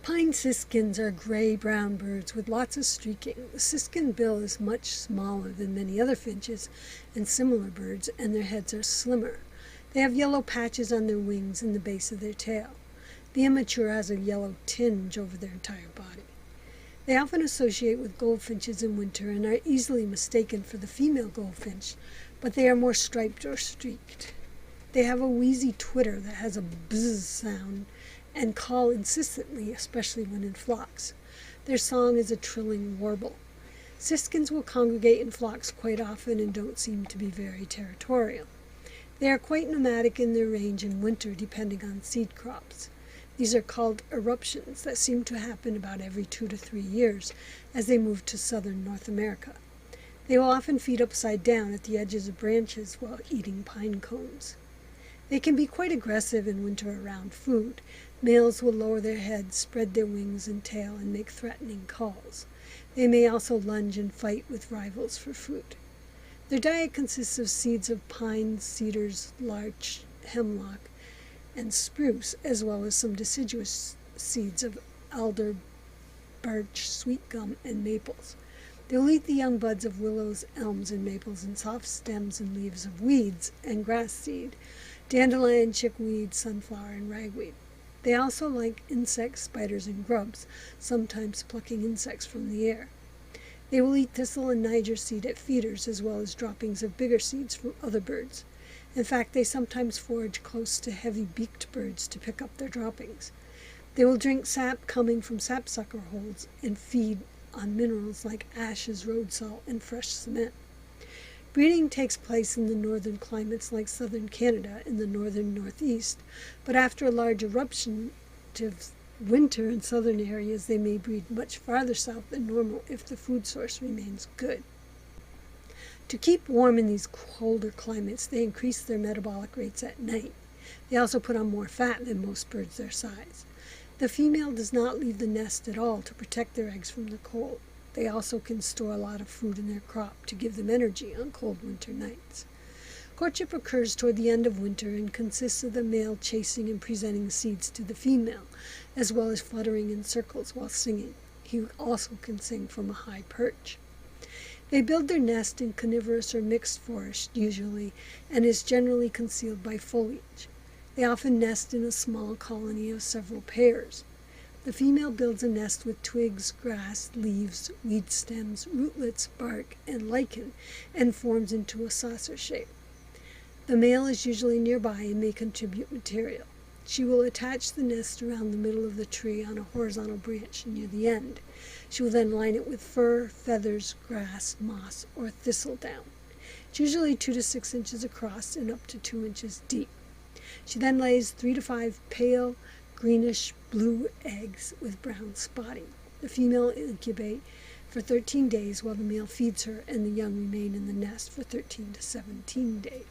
Pine siskins are gray-brown birds with lots of streaking. The siskin bill is much smaller than many other finches and similar birds, and their heads are slimmer. They have yellow patches on their wings and the base of their tail. The immature has a yellow tinge over their entire body. They often associate with goldfinches in winter and are easily mistaken for the female goldfinch, but they are more striped or streaked. They have a wheezy twitter that has a buzz sound and call insistently, especially when in flocks. Their song is a trilling warble. Siskins will congregate in flocks quite often and don't seem to be very territorial. They are quite nomadic in their range in winter, depending on seed crops. These are called irruptions that seem to happen about every 2 to 3 years as they move to southern North America. They will often feed upside down at the edges of branches while eating pine cones. They can be quite aggressive in winter around food. Males will lower their heads, spread their wings and tail, and make threatening calls. They may also lunge and fight with rivals for food. Their diet consists of seeds of pine, cedars, larch, hemlock, and spruce, as well as some deciduous seeds of alder, birch, sweet gum, and maples. They will eat the young buds of willows, elms, and maples, and soft stems and leaves of weeds and grass seed, dandelion, chickweed, sunflower, and ragweed. They also like insects, spiders, and grubs, sometimes plucking insects from the air. They will eat thistle and niger seed at feeders, as well as droppings of bigger seeds from other birds. In fact, they sometimes forage close to heavy-beaked birds to pick up their droppings. They will drink sap coming from sapsucker holes and feed on minerals like ashes, road salt, and fresh cement. Breeding takes place in the northern climates like southern Canada and the northern northeast, but after a large eruption of winter in southern areas, they may breed much farther south than normal if the food source remains good. To keep warm in these colder climates, they increase their metabolic rates at night. They also put on more fat than most birds their size. The female does not leave the nest at all to protect their eggs from the cold. They also can store a lot of food in their crop to give them energy on cold winter nights. Courtship occurs toward the end of winter and consists of the male chasing and presenting seeds to the female, as well as fluttering in circles while singing. He also can sing from a high perch. They build their nest in coniferous or mixed forest, usually, and is generally concealed by foliage. They often nest in a small colony of several pairs. The female builds a nest with twigs, grass, leaves, weed stems, rootlets, bark, and lichen, and forms into a saucer shape. The male is usually nearby and may contribute material. She will attach the nest around the middle of the tree on a horizontal branch near the end. She will then line it with fur, feathers, grass, moss, or thistle down. It's usually 2 to 6 inches across and up to 2 inches deep. She then lays 3 to 5 pale, greenish blue eggs with brown spotting. The female incubate for 13 days while the male feeds her, and the young remain in the nest for 13 to 17 days.